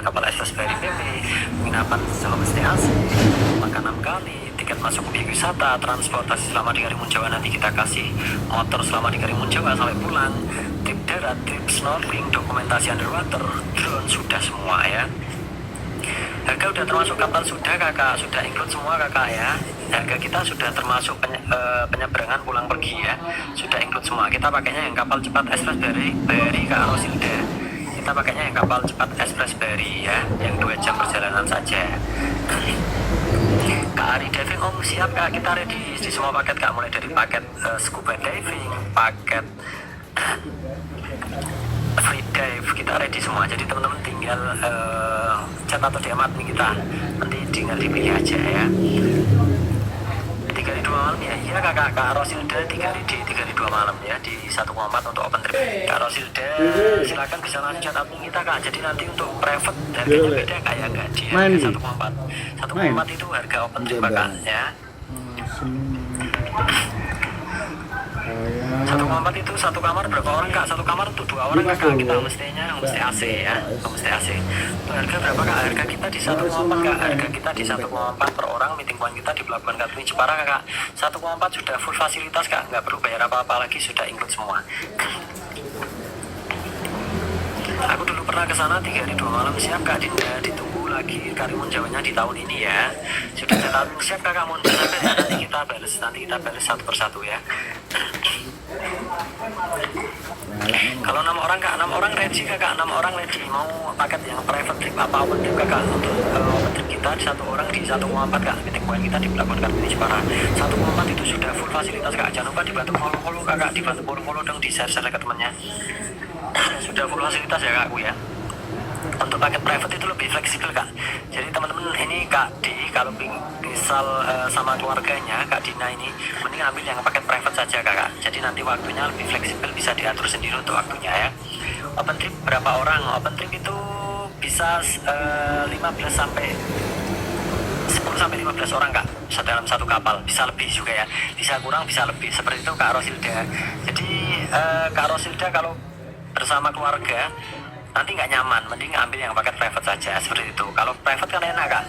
kapal ekspres BRI PP, penginapan homestay AC, makan 6 kali, tiket masuk objek wisata, transportasi selama di Karimun Jawa, nanti kita kasih motor selama di Karimun Jawa sampai pulang, trip darat, trip snorkeling, dokumentasi underwater, drone, sudah semua ya. Harga udah termasuk kapal sudah kakak, sudah include semua kakak ya. Harga kita sudah termasuk penyeberangan pulang pergi ya, sudah include semua. Kita pakainya yang kapal cepat ekspres BRI ke Rosilda. Kita pakainya yang kapal cepat ekspres BRI ya, yang 2 jam perjalanan saja. Kak Ari diving om siap kak, kita ready di semua paket kak, mulai dari paket scuba diving, paket free dive, kita ready semua. Jadi teman-teman tinggal chat atau DM admin kita, nanti tinggal dipilih aja ya. 3 hari 2 malam ya, iya kak Rosilda 3 hari 2 malam ya, di 1,4 untuk open trip. Kak Rosilda silakan bisa langsung chat admin kita kak. Jadi nanti untuk private harganya beda kayak nggak di harga 1,4 itu harga open trip kak ya. 1,4 itu satu kamar berapa orang kak? Satu kamar untuk 2 orang kakak, kita homestay-nya homestay AC ya, homestay AC. Harga berapa kak? Harga kita di 1,4 kak, harga kita di 1,4 per orang. Meeting point kita di Pelabuhan Kartini Jepara kakak, 1,4 sudah full fasilitas kak, nggak perlu bayar apa-apa lagi, sudah include semua. Aku dulu pernah ke sana 3 hari 2 malam, siap kak Dinda, ditunggu lagi Karimun Jawanya di tahun ini ya. Sudah cetak siap kakak, mohon bersabar ya, nanti kita balas satu persatu ya. Kalau 6 orang kak, 6 orang ready kakak, 6 orang ready. Mau paket yang private trip apa open trip kakak? Untuk open trip kita di 1 orang di 1,4 kak, meeting point kita di Pelabuhan Kartini Jepara 1,4 itu sudah full fasilitas kak. Jangan lupa dibantu follow kakak, dibantu follow dong, di share ke temannya. Sudah full fasilitas ya kakku ya. Untuk paket private itu lebih fleksibel kak. Jadi teman-teman ini kak Di kalau misal sama keluarganya kak Dina ini, mending ambil yang paket private saja kakak. Jadi nanti waktunya lebih fleksibel, bisa diatur sendiri untuk waktunya ya. Open trip berapa orang? Open trip itu bisa 15 sampai 15 orang kak, dalam satu kapal. Bisa lebih juga ya, bisa kurang bisa lebih, seperti itu kak Rosilda. Jadi kak Rosilda kalau bersama keluarga nanti nggak nyaman, mending ambil yang paket private saja, seperti itu. Kalau private kan enak kak,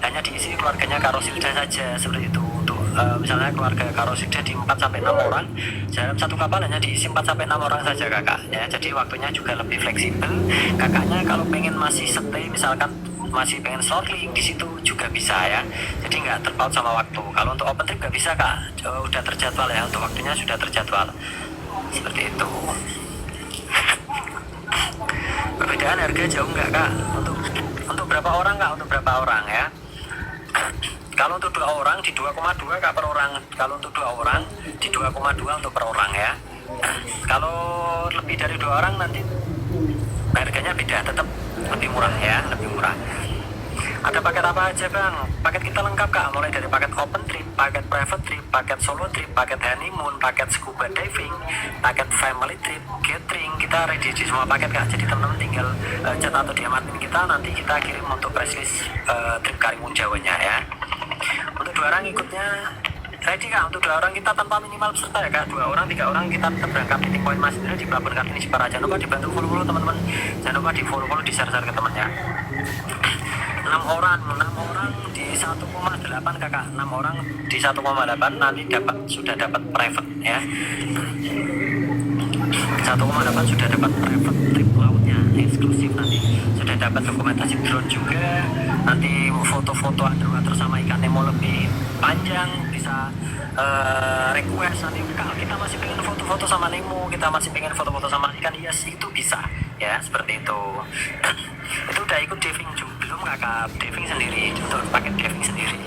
hanya diisi keluarganya Kak Rosilda saja, seperti itu. Untuk misalnya keluarga Kak Rosilda di 4-6 orang, dalam satu kapal hanya diisi 4-6 orang saja kakak ya. Jadi waktunya juga lebih fleksibel. Kakaknya kalau pengen masih stay, misalkan masih pengen snorkeling di situ juga bisa ya. Jadi nggak terpaut sama waktu. Kalau untuk open trip nggak bisa kak, udah terjadwal ya, untuk waktunya sudah terjadwal, seperti itu. Perbedaan harga jauh nggak kak? Untuk berapa orang kak? Untuk berapa orang ya? Kalau untuk 2 orang di 2,2 kak per orang. Kalau untuk 2 orang di 2,2 untuk per orang ya. Kalau lebih dari 2 orang nanti harganya beda, tetap lebih murah ya, lebih murah. Ada paket apa aja bang? Paket kita lengkap kak, mulai dari paket open trip, paket private trip, paket solo trip, paket honeymoon, paket scuba diving, paket family trip, catering. Kita ready di semua paket kak. Jadi teman-teman tinggal chat atau DM admin kita, nanti kita kirim untuk press list trip Karimun Jawanya ya. Untuk 2 orang ikutnya ready kak. Untuk 2 orang kita tanpa minimal peserta ya kak. 2 orang 3 orang kita tetap berangkat meeting point masing di Pelabuhan Kartini Jepara. Jangan lupa dibantu follow teman-teman, jangan lupa di follow di share ke temannya. 6 orang di 1,8 kakak, 6 orang di 1,8 nanti sudah dapat private ya. 1,8 sudah dapat private trip lautnya eksklusif, nanti sudah dapat dokumentasi drone juga, nanti foto-foto underwater sama ikan Nemo lebih panjang, bisa request nanti kalau kita masih pengen foto-foto sama Nemo, kita masih pengen foto-foto sama ikan hias, itu bisa ya, seperti itu. Itu udah ikut diving juga belum kakak? Diving sendiri, untuk paket diving sendiri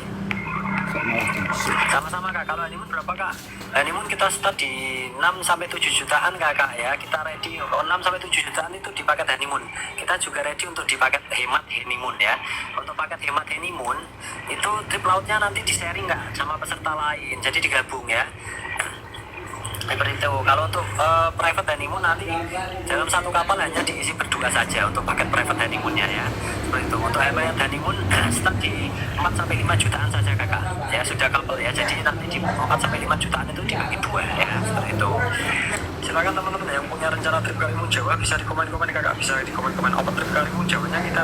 sama-sama kak. Kalau honeymoon berapa kak? Honeymoon kita start di 6-7 jutaan kakak ya. Kita ready 6-7 jutaan itu di paket honeymoon. Kita juga ready untuk di paket hemat honeymoon ya. Untuk paket hemat honeymoon itu trip lautnya nanti di sharing kak sama peserta lain, jadi digabung ya, seperti itu. Kalau untuk private honeymoon nanti dalam satu kapal hanya diisi berdua saja untuk paket private honeymoonnya ya, seperti itu. Untuk private honeymoon start di 4-5 jutaan saja kakak ya, sudah couple ya. Jadi nanti di 4-5 jutaan itu dibagi 2 ya, seperti itu. Silakan teman-teman yang punya rencana trip Karimun Jawa bisa di komen-komen kakak, bisa di komen-komen open trip Karimun Jawanya kita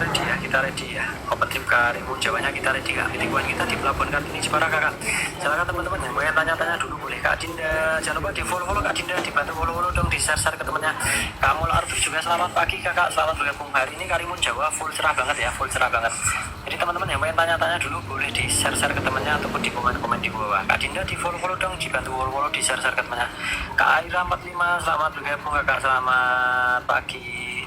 ready ya, open trip Karimun Jawanya kita ready kak. Meeting kita di Pelabuhan Kartini Jepara kakak. Silakan teman-teman yang mau tanya-tanya dulu boleh Kak Dinda, jangan lupa di follow Kak Dinda, dibantu follow dong, di share ke temennya. Kak Mul Artus juga selamat pagi kakak, selamat bergabung hari ini Karimun Jawa full cerah banget ya, full cerah banget. Jadi teman-teman yang mau tanya-tanya dulu boleh di share ke temennya ataupun di komen-komen di bawah. Kak Dinda di follow dong, dibantu follow di share ke temennya. Kak Aira 45 selamat bergabung kakak, selamat pagi.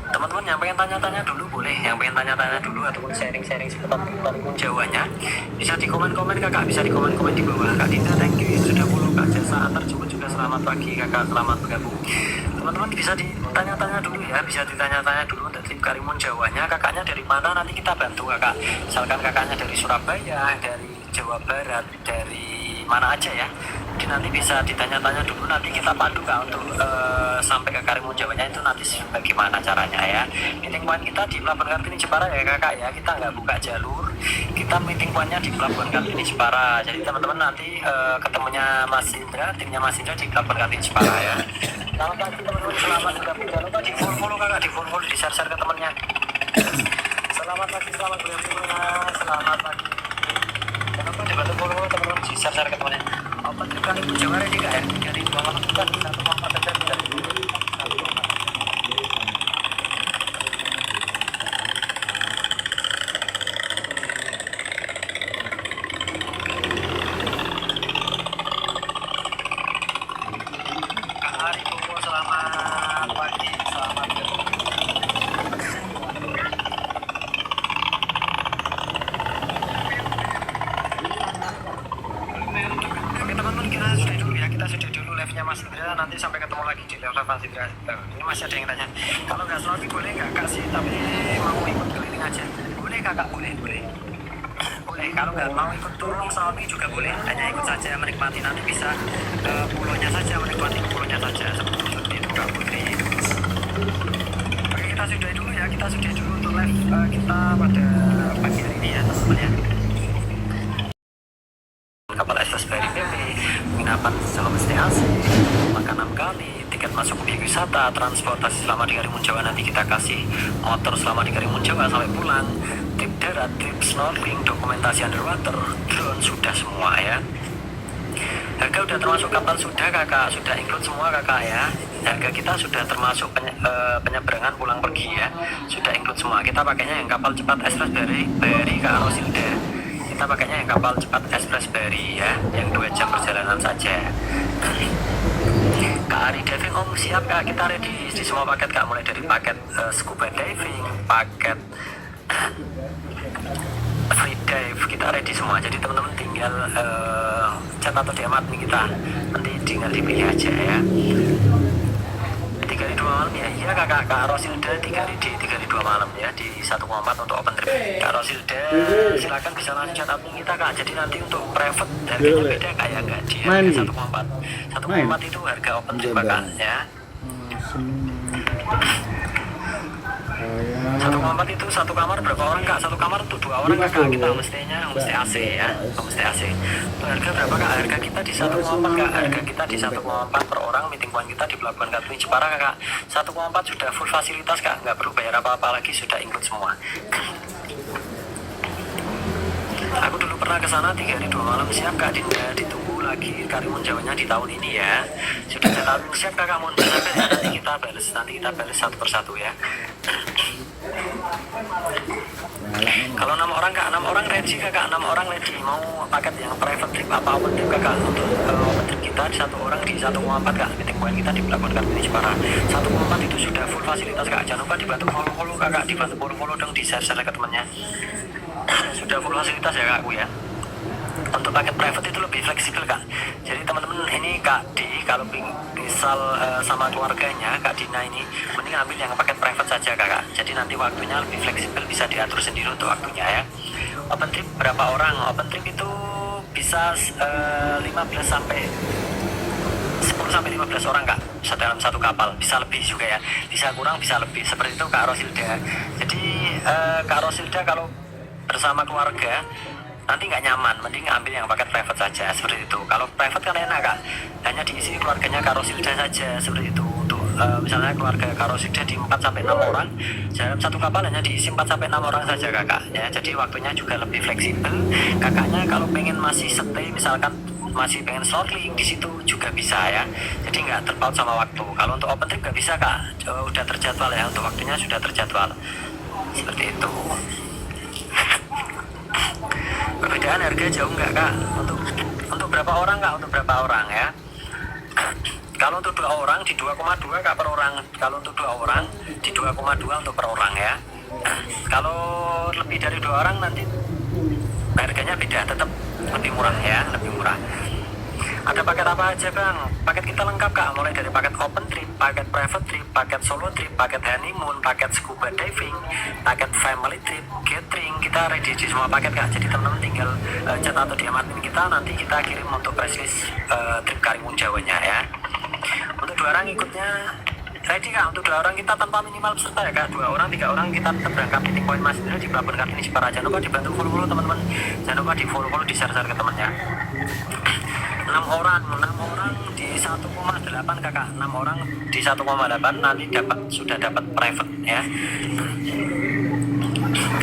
Teman-teman yang pengen tanya-tanya dulu boleh, yang pengen tanya-tanya dulu ataupun sharing-sharing seputar Karimun Jawanya bisa di komen-komen kakak, bisa di komen-komen di bawah. Kak Dinda thank you yang sudah follow. Kak Jasa antar jemput juga selamat pagi kakak, selamat bergabung. Teman-teman bisa ditanya-tanya dulu ya, bisa ditanya-tanya dulu untuk trip Karimun Jawanya, kakaknya dari mana nanti kita bantu kakak. Misalkan kakaknya dari Surabaya, dari Jawa Barat, dari mana aja ya, jadi nanti bisa ditanya-tanya dulu, nanti kita pandu kak untuk sampai ke Karimun Jawanya itu nanti bagaimana caranya ya. Meeting point kita di Pelabuhan Kartini Jepara ya kakak ya, kita nggak buka jalur, kita meeting pointnya di Pelabuhan Kartini Jepara. Jadi teman-teman nanti ketemunya Mas Indra, timnya Mas Indra di Pelabuhan Kartini Jepara ya. Selamat pagi teman-teman, selamat bergabung, jangan lupa di follow kakak, di follow di share ke temennya. Selamat pagi, selamat bergabung, selamat pagi. Jangan lupa dibantu follow teman-teman di share ke temennya. Open trip Karimun Jawa ready kak ya, dari 2 malam kita di 1,4 derajat dari Kak Ari Bowo, selamat pagi, selamat bergabung. Kita sudah dulu live-nya Mas Indra, nanti sampai ketemu lagi di live Mas Indra. Ini masih ada yang tanya, kalau nggak snorkeling boleh nggak kasih, tapi mau ikut keliling aja boleh kakak, boleh kalau nggak mau ikut turun snorkeling juga boleh, hanya ikut saja menikmati, nanti bisa pulaunya saja, menikmati pulaunya saja seperti itu Kak Putri. Oke, kita sudah dulu ya, kita sudah dulu untuk live kita pada pagi hari ini ya teman-teman ya. Kapal Express Ferry PP, penginapan homestay AC, makan 6 kali, tiket masuk objek wisata, transportasi selama di Karimun Jawa nanti kita kasih, motor selama di Karimun Jawa sampai pulang, trip darat, trip snorkeling, dokumentasi underwater, drone sudah semua ya. Harga udah termasuk kapal sudah kakak, sudah include semua kakak ya. Harga kita sudah termasuk penyeberangan pulang pergi ya, sudah include semua. Kita pakainya yang kapal cepat Express Ferry ke Arosilda. Kita pakainya yang kapal cepat Express Ferry ya, yang 2 jam perjalanan saja. Kak Ari diving om siap kak, kita ready di semua paket kak, mulai dari paket scuba diving, paket free dive, kita ready semua. Jadi teman-teman tinggal chat atau DM admin kita, nanti tinggal dipilih aja ya. 3 hari 2 malam ya, iya kakak. Kak Rosilda 3 hari 2 malam ya, di 1,4 untuk open trip. Kak Rosilda silakan bisa langsung chat admin kita kak. Jadi nanti untuk private harganya beda kayak enggak di harga 1,4 itu harga open trip kakak ya. 1,4 itu satu kamar berapa orang kak? Satu kamar untuk 2 orang kakak. Kita homestay-nya homestay AC ya, homestay AC. Untuk harga berapa kak? Harga kita di 1,4 kak. Harga kita di 1,4 per orang. Meeting point kita di Pelabuhan Kartini Jepara kakak. 1,4 sudah full fasilitas kak, nggak perlu bayar apa-apa lagi, sudah include semua. Aku dulu pernah ke sana 3 hari 2 malam, siap kak Dinda, ditunggu lagi Karimun Jawanya di tahun ini ya. Sudah saya tahu, siap kakak, mohon bersabar ya, nanti kita balas satu persatu ya. Kalau 6 orang kak, 6 orang ready kakak, 6 orang ready. Mau paket yang private trip apa open trip kakak? Untuk open trip kita di 1 orang di 1,4 kak. Meeting point kita di Pelabuhan Kartini Jepara 1,4 itu sudah full fasilitas kak. Jangan lupa dibantu follow kakak, dibantu follow dong, di share ke temannya. Sudah full fasilitas ya kakakku ya. Untuk paket private itu lebih fleksibel kak. Jadi teman-teman ini Kak Di, kalau misal sama keluarganya Kak Dina ini, mending ambil yang paket private saja kakak. Jadi nanti waktunya lebih fleksibel, bisa diatur sendiri untuk waktunya ya. Open trip berapa orang? Open trip itu bisa 15 sampai 10 sampai 15 orang kak, dalam satu kapal. Bisa lebih juga ya, bisa kurang bisa lebih, seperti itu Kak Rosilda. Jadi Kak Rosilda kalau bersama keluarga nanti nggak nyaman, mending ambil yang paket private saja seperti itu. Kalau private kan enak kak, hanya diisi keluarganya Karosilda saja seperti itu. Untuk misalnya keluarga Karosilda di 4 sampai 6 orang, dalam satu kapal hanya diisi 4 sampai 6 orang saja kakak ya, jadi waktunya juga lebih fleksibel. Kakaknya kalau pengen masih stay, misalkan masih pengen snorkeling di situ juga bisa ya, jadi nggak terpaut sama waktu. Kalau untuk open trip nggak bisa kak, udah terjadwal ya, untuk waktunya sudah terjadwal seperti itu. Perbedaan harga jauh nggak kak? Untuk berapa orang kak? Untuk berapa orang ya? Kalau untuk 2 orang di 2,2 kak per orang. Kalau untuk 2 orang di 2,2 untuk per orang ya. Kalau lebih dari 2 orang nanti harganya beda, tetap lebih murah ya, lebih murah. Ada paket apa aja bang? Paket kita lengkap kak, mulai dari paket open trip, paket private trip, paket solo trip, paket honeymoon, paket scuba diving, paket family trip, catering, kita ready di semua paket kak. Jadi teman-teman tinggal chat atau DM admin kita, nanti kita kirim untuk press list trip Karimun Jawanya ya. Untuk 2 orang ikutnya ready kak, untuk 2 orang kita tanpa minimal peserta ya kak. 2 orang, 3 orang kita tetap berangkat meeting point masing di Pelabuhan Kartini Jepara. Jangan lupa dibantu follow teman-teman, jangan lupa di follow di share ke temannya. 6 orang di 1,8 kakak, 6 orang di 1,8 nanti sudah dapat private ya.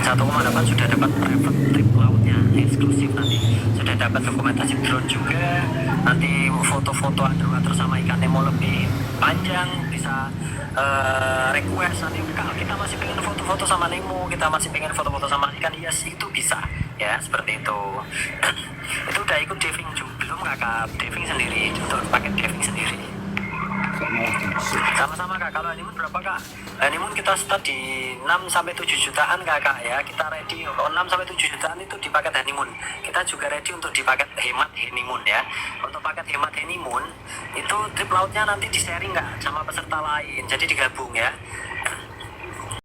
1,8 sudah dapat private trip lautnya eksklusif, nanti sudah dapat dokumentasi drone juga, nanti foto-foto underwater sama ikan Nemo lebih panjang, bisa request nanti kalau kita masih pengen foto-foto sama Nemo, kita masih pengen foto-foto sama ikan hias, itu bisa ya, seperti itu. Itu udah ikut diving juga belum kakak? Diving sendiri, untuk paket diving sendiri sama-sama kak. Kalau honeymoon berapa kak? Honeymoon kita start di 6-7 jutaan kakak ya. Kita ready kalau 6-7 jutaan itu di paket honeymoon. Kita juga ready untuk di paket hemat honeymoon ya. Untuk paket hemat honeymoon itu trip lautnya nanti di sharing kak sama peserta lain, jadi digabung ya.